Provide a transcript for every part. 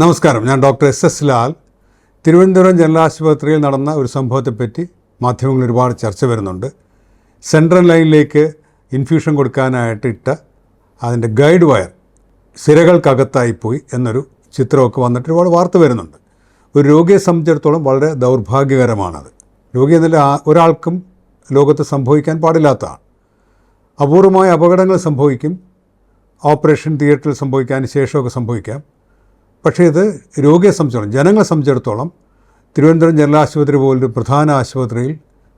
നമസ്കാരം, ഞാൻ doctor S Lal. Thiruvananthapuram general ആശുപത്രിയിൽ നടന്ന ഒരു സംഭവത്തെപ്പറ്റി മാധ്യമങ്ങളിൽ ഒരുപാട് ചർച്ച വരുന്നുണ്ട്. സെൻട്രൽ ലൈനിലേക്ക് ഇൻഫ്യൂഷൻ കൊടുക്കാനായിട്ട് ഇട്ട അതിൻ്റെ ഗൈഡ് വയർ സിരകൾക്കകത്തായിപ്പോയി എന്നൊരു ചിത്രമൊക്കെ വന്നിട്ട് ഒരുപാട് വാർത്ത വരുന്നുണ്ട്. ഒരു രോഗിയെ സംബന്ധിച്ചിടത്തോളം വളരെ ദൗർഭാഗ്യകരമാണത്. രോഗി എന്നല്ല ഒരാൾക്കും ലോകത്ത് സംഭവിക്കാൻ പാടില്ലാത്തതാണ്. അപൂർവമായ അപകടങ്ങൾ സംഭവിക്കും, ഓപ്പറേഷൻ തിയേറ്ററിൽ സംഭവിക്കാൻ ശേഷമൊക്കെ സംഭവിക്കാം. പക്ഷേ ഇത് രോഗിയെ സംബന്ധിച്ചിടത്തോളം, ജനങ്ങളെ സംബന്ധിച്ചിടത്തോളം തിരുവനന്തപുരം ജനറൽ ആശുപത്രി പോലൊരു പ്രധാന ആശുപത്രിയിൽ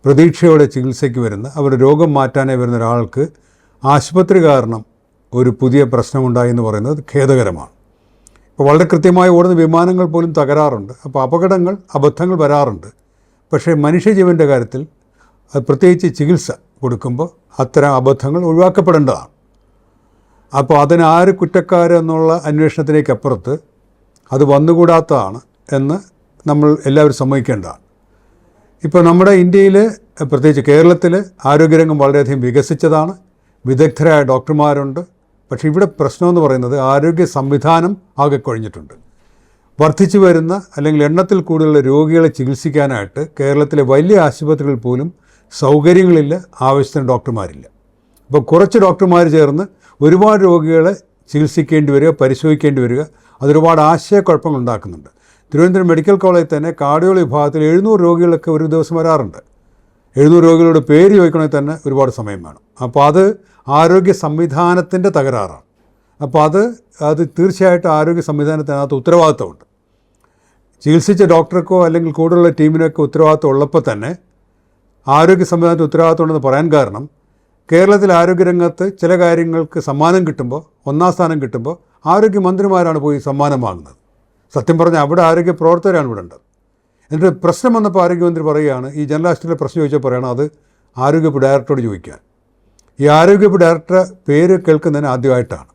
പ്രതീക്ഷയോടെ ചികിത്സയ്ക്ക് വരുന്ന, അവരുടെ രോഗം മാറ്റാനായി വരുന്ന ഒരാൾക്ക് ആശുപത്രി കാരണം ഒരു പുതിയ പ്രശ്നമുണ്ടായി എന്ന് പറയുന്നത് ഖേദകരമാണ്. ഇപ്പോൾ വളരെ കൃത്യമായി ഓടുന്ന വിമാനങ്ങൾ പോലും തകരാറുണ്ട്. അപ്പോൾ അബദ്ധങ്ങൾ വരാറുണ്ട്. പക്ഷേ മനുഷ്യജീവൻ്റെ കാര്യത്തിൽ പ്രത്യേകിച്ച് ചികിത്സ കൊടുക്കുമ്പോൾ അത്തരം അബദ്ധങ്ങൾ ഒഴിവാക്കപ്പെടേണ്ടതാണ്. അപ്പോൾ അതിന് ആര് കുറ്റക്കാരെന്നുള്ള അന്വേഷണത്തിലേക്കപ്പുറത്ത് അത് വന്നുകൂടാത്തതാണ് എന്ന് നമ്മൾ എല്ലാവരും സമ്മതിക്കേണ്ടതാണ്. ഇപ്പോൾ നമ്മുടെ ഇന്ത്യയിൽ, പ്രത്യേകിച്ച് കേരളത്തിൽ ആരോഗ്യരംഗം വളരെയധികം വികസിച്ചതാണ്. വിദഗ്ധരായ ഡോക്ടർമാരുണ്ട്. പക്ഷേ ഇവിടെ പ്രശ്നമെന്ന് പറയുന്നത് ആരോഗ്യ സംവിധാനം ആകെ കുഴഞ്ഞിട്ടുണ്ട്. വർദ്ധിച്ചു വരുന്ന അല്ലെങ്കിൽ എണ്ണത്തിൽ കൂടുതലുള്ള രോഗികളെ ചികിത്സിക്കാനായിട്ട് കേരളത്തിലെ വലിയ ആശുപത്രികളിൽ പോലും സൗകര്യങ്ങളില്ല, ആവശ്യത്തിന് ഡോക്ടർമാരില്ല. അപ്പോൾ കുറച്ച് ഡോക്ടർമാർ ചേർന്ന് ഒരുപാട് രോഗികളെ ചികിത്സിക്കേണ്ടി വരിക, പരിശോധിക്കേണ്ടി വരിക, അതൊരുപാട് ആശയക്കുഴപ്പങ്ങൾ ഉണ്ടാക്കുന്നുണ്ട്. തിരുവനന്തപുരം മെഡിക്കൽ കോളേജിൽ തന്നെ കാർഡിയോളജി വിഭാഗത്തിൽ 700 രോഗികളൊക്കെ ഒരു ദിവസം വരാറുണ്ട്. 700 രോഗികളുടെ പേര് ചോദിക്കണമെങ്കിൽ തന്നെ ഒരുപാട് സമയം വേണം. അപ്പോൾ അത് ആരോഗ്യ സംവിധാനത്തിൻ്റെ തകരാറാണ്. അപ്പോൾ അത് തീർച്ചയായിട്ടും ആരോഗ്യ സംവിധാനത്തിനകത്ത് ഉത്തരവാദിത്തമുണ്ട്. ചികിത്സിച്ച ഡോക്ടർക്കോ അല്ലെങ്കിൽ കൂടുതലുള്ള ടീമിനൊക്കെ ഉത്തരവാദിത്തം ഉള്ളപ്പോൾ തന്നെ ആരോഗ്യ സംവിധാനത്തിന് ഉത്തരവാദിത്തമുണ്ടെന്ന് പറയാൻ കാരണം, കേരളത്തിൽ ആരോഗ്യരംഗത്ത് ചില കാര്യങ്ങൾക്ക് സമ്മാനം കിട്ടുമ്പോൾ, ഒന്നാം സ്ഥാനം കിട്ടുമ്പോൾ ആരോഗ്യമന്ത്രിമാരാണ് പോയി സമ്മാനം വാങ്ങുന്നത്. സത്യം പറഞ്ഞാൽ അവിടെ ആരോഗ്യ പ്രവർത്തകരാണ് ഇവിടെ ഉണ്ടത്. എന്നിട്ട് പ്രശ്നം വന്നപ്പോൾ ആരോഗ്യമന്ത്രി പറയുകയാണ്, ഈ ജനറൽ ആശുപത്രിയിലെ പ്രശ്നം ചോദിച്ചാൽ പറയണം അത് ആരോഗ്യവകുപ്പ് ഡയറക്ടറോട് ചോദിക്കാൻ. ഈ ആരോഗ്യവകുപ്പ് ഡയറക്ടറെ പേര് കേൾക്കുന്നതിന് ആദ്യമായിട്ടാണ്.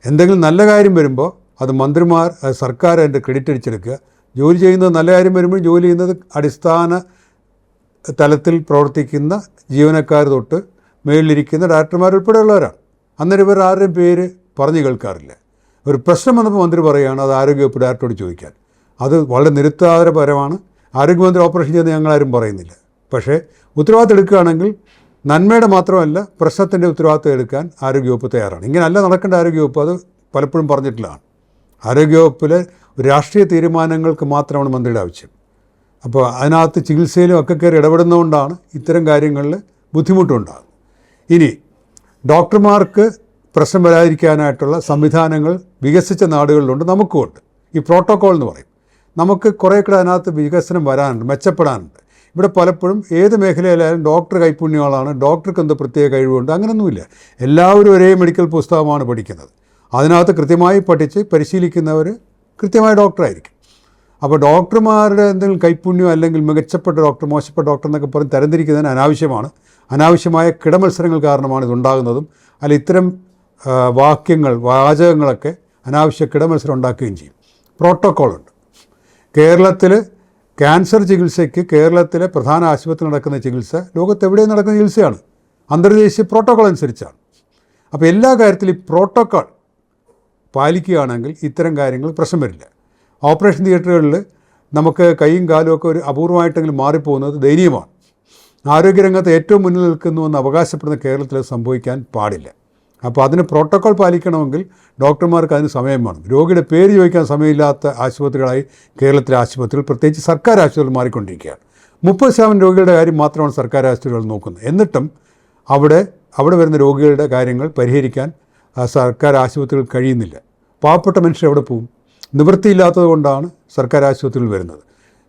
എന്തെങ്കിലും നല്ല കാര്യം വരുമ്പോൾ അത് മന്ത്രിമാർ, സർക്കാർ അതിൻ്റെ ക്രെഡിറ്റ് അടിച്ചെടുക്കുക. ജോലി ചെയ്യുന്നത് നല്ല കാര്യം വരുമ്പോൾ ജോലി ചെയ്യുന്നത് അടിസ്ഥാന തലത്തിൽ പ്രവർത്തിക്കുന്ന ജീവനക്കാർ തൊട്ട് മേളിലിരിക്കുന്ന ഡയറക്ടർമാരുൾപ്പെടെയുള്ളവരാണ്. അന്നേരം ഇവർ ആരുടെയും പേര് പറഞ്ഞു കേൾക്കാറില്ല. ഒരു പ്രശ്നം വന്നപ്പോൾ മന്ത്രി പറയുകയാണ് അത് ആരോഗ്യവകുപ്പ് ഡയറക്ടറോട് ചോദിക്കാൻ. അത് വളരെ നിരുത്തരപരമാണ്. ആരോഗ്യമന്ത്രി ഓപ്പറേഷൻ ചെയ്യുന്നത് ഞങ്ങളാരും പറയുന്നില്ല. പക്ഷേ ഉത്തരവാദിത്തം എടുക്കുകയാണെങ്കിൽ നന്മയുടെ മാത്രമല്ല പ്രശ്നത്തിൻ്റെ ഉത്തരവാദിത്തം എടുക്കാൻ ആരോഗ്യവകുപ്പ് തയ്യാറാണ്. ഇങ്ങനെയല്ല നടക്കേണ്ട ആരോഗ്യവകുപ്പ്, അത് പലപ്പോഴും പറഞ്ഞിട്ടുള്ളതാണ്. ആരോഗ്യവകുപ്പിലെ രാഷ്ട്രീയ തീരുമാനങ്ങൾക്ക് മാത്രമാണ് മന്ത്രിയുടെ ആവശ്യം. അപ്പോൾ അതിനകത്ത് ചികിത്സയിലും ഒക്കെ കയറി ഇടപെടുന്നതുകൊണ്ടാണ് ഇത്തരം കാര്യങ്ങളിൽ ബുദ്ധിമുട്ടുണ്ടാകുന്നത്. ഇനി ഡോക്ടർമാർക്ക് പ്രശ്നം വരാതിരിക്കാനായിട്ടുള്ള സംവിധാനങ്ങൾ വികസിച്ച നാടുകളിലുണ്ട്, നമുക്കുമുണ്ട്. ഈ പ്രോട്ടോക്കോൾ എന്ന് പറയും. നമുക്ക് കുറേ കൂടെ അതിനകത്ത് വികസനം വരാനുണ്ട്, മെച്ചപ്പെടാനുണ്ട്. ഇവിടെ പലപ്പോഴും ഏത് മേഖലയിലായാലും ഡോക്ടർ കൈപ്പുണ്യങ്ങളാണ്, ഡോക്ടർക്ക് എന്തോ പ്രത്യേക കഴിവുണ്ട്, അങ്ങനെയൊന്നുമില്ല. എല്ലാവരും ഒരേ മെഡിക്കൽ പുസ്തകമാണ് പഠിക്കുന്നത്. അതിനകത്ത് കൃത്യമായി പഠിച്ച് പരിശീലിക്കുന്നവർ കൃത്യമായ ഡോക്ടറായിരിക്കും. അപ്പോൾ ഡോക്ടർമാരുടെ എന്തെങ്കിലും കൈപ്പുണ്യം അല്ലെങ്കിൽ മികച്ചപ്പെട്ട ഡോക്ടർ, മോശപ്പെട്ട ഡോക്ടർ എന്നൊക്കെ പറഞ്ഞ് തരംതിരിക്കുന്നതിന് അനാവശ്യമാണ്. അനാവശ്യമായ കിടമത്സരങ്ങൾ കാരണമാണ് ഇതുണ്ടാകുന്നതും. അല്ല ഇത്തരം വാചകങ്ങളൊക്കെ അനാവശ്യ കിടമത്സരം ഉണ്ടാക്കുകയും ചെയ്യും. പ്രോട്ടോക്കോളുണ്ട്. കേരളത്തിൽ ക്യാൻസർ ചികിത്സയ്ക്ക് കേരളത്തിലെ പ്രധാന ആശുപത്രിയിൽ നടക്കുന്ന ചികിത്സ ലോകത്തെവിടെയും നടക്കുന്ന ചികിത്സയാണ്. അന്തർദേശീയ പ്രോട്ടോക്കോൾ അനുസരിച്ചാണ്. അപ്പോൾ എല്ലാ കാര്യത്തിലും ഈ പ്രോട്ടോക്കോൾ പാലിക്കുകയാണെങ്കിൽ ഇത്തരം കാര്യങ്ങൾ പ്രശ്നം വരില്ല. ഓപ്പറേഷൻ തിയേറ്ററുകളിൽ നമുക്ക് കൈയും കാലും ഒക്കെ ഒരു അപൂർവമായിട്ടെങ്കിലും മാറിപ്പോകുന്നത് ദയനീയമാണ്. ആരോഗ്യരംഗത്ത് ഏറ്റവും മുന്നിൽ നിൽക്കുന്നുവെന്ന് അവകാശപ്പെടുന്ന കേരളത്തിൽ സംഭവിക്കാൻ പാടില്ല. അപ്പോൾ അതിന് പ്രോട്ടോക്കോൾ പാലിക്കണമെങ്കിൽ ഡോക്ടർമാർക്ക് അതിന് സമയം വേണം. രോഗിയുടെ പേര് ചോദിക്കാൻ സമയമില്ലാത്ത ആശുപത്രികളായി കേരളത്തിലെ ആശുപത്രികൾ, പ്രത്യേകിച്ച് സർക്കാർ ആശുപത്രികൾ മാറിക്കൊണ്ടിരിക്കുകയാണ്. 30% രോഗികളുടെ കാര്യം മാത്രമാണ് സർക്കാർ ആശുപത്രികൾ നോക്കുന്നത്. എന്നിട്ടും അവിടെ വരുന്ന രോഗികളുടെ കാര്യങ്ങൾ പരിഹരിക്കാൻ സർക്കാർ ആശുപത്രികൾ കഴിയുന്നില്ല. പാവപ്പെട്ട മനുഷ്യർ എവിടെ പോകും? നിവൃത്തിയില്ലാത്തത് കൊണ്ടാണ് സർക്കാർ ആശുപത്രികൾ വരുന്നത്.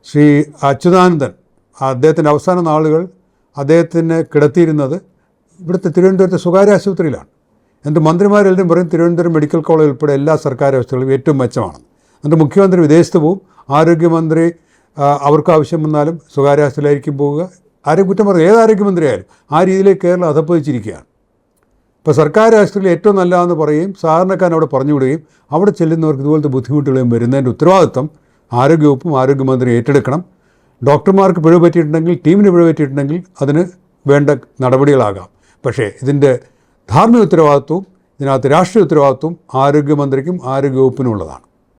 ശ്രീ അച്യുതാനന്ദൻ, അദ്ദേഹത്തിൻ്റെ അവസാന നാളുകൾ അദ്ദേഹത്തിന് കിടത്തിയിരുന്നത് ഇവിടുത്തെ തിരുവനന്തപുരത്തെ സ്വകാര്യ ആശുപത്രിയിലാണ്. എന്നിട്ട് മന്ത്രിമാരെല്ലാം പറയും തിരുവനന്തപുരം മെഡിക്കൽ കോളേജ് ഉൾപ്പെടെ എല്ലാ സർക്കാർ ആശുപത്രികളും ഏറ്റവും മെച്ചമാണ്. എന്നിട്ട് മുഖ്യമന്ത്രി വിദേശത്ത് പോവും, ആരോഗ്യമന്ത്രി അവർക്ക് ആവശ്യം വന്നാലും സ്വകാര്യ ആശുപത്രിയിലായിരിക്കും പോവുക. ആരും കുറ്റം പറയും, ഏത് ആരോഗ്യമന്ത്രിയായാലും ആ രീതിയിലേക്ക് കേരളം അധപ്പതിച്ചിരിക്കുകയാണ്. ഇപ്പോൾ സർക്കാർ ആശുപത്രിയിൽ ഏറ്റവും നല്ലതെന്ന് പറയുകയും സാധാരണക്കാരൻ അവിടെ പറഞ്ഞു വിടുകയും അവിടെ ചെല്ലുന്നവർക്ക് ഇതുപോലത്തെ ബുദ്ധിമുട്ടുകളും വരുന്നതിൻ്റെ ഉത്തരവാദിത്വം ആരോഗ്യവകുപ്പും ആരോഗ്യമന്ത്രി ഏറ്റെടുക്കണം. ഡോക്ടർമാർക്ക് പിഴവ് പറ്റിയിട്ടുണ്ടെങ്കിൽ, ടീമിന് പിഴവ് പറ്റിയിട്ടുണ്ടെങ്കിൽ അതിന് വേണ്ട നടപടികളാകാം. പക്ഷേ ഇതിൻ്റെ ധാർമ്മിക ഉത്തരവാദിത്വവും ഇതിനകത്ത് രാഷ്ട്രീയ ഉത്തരവാദിത്വവും ആരോഗ്യമന്ത്രിക്കും ആരോഗ്യവകുപ്പിനും ഉള്ളതാണ്.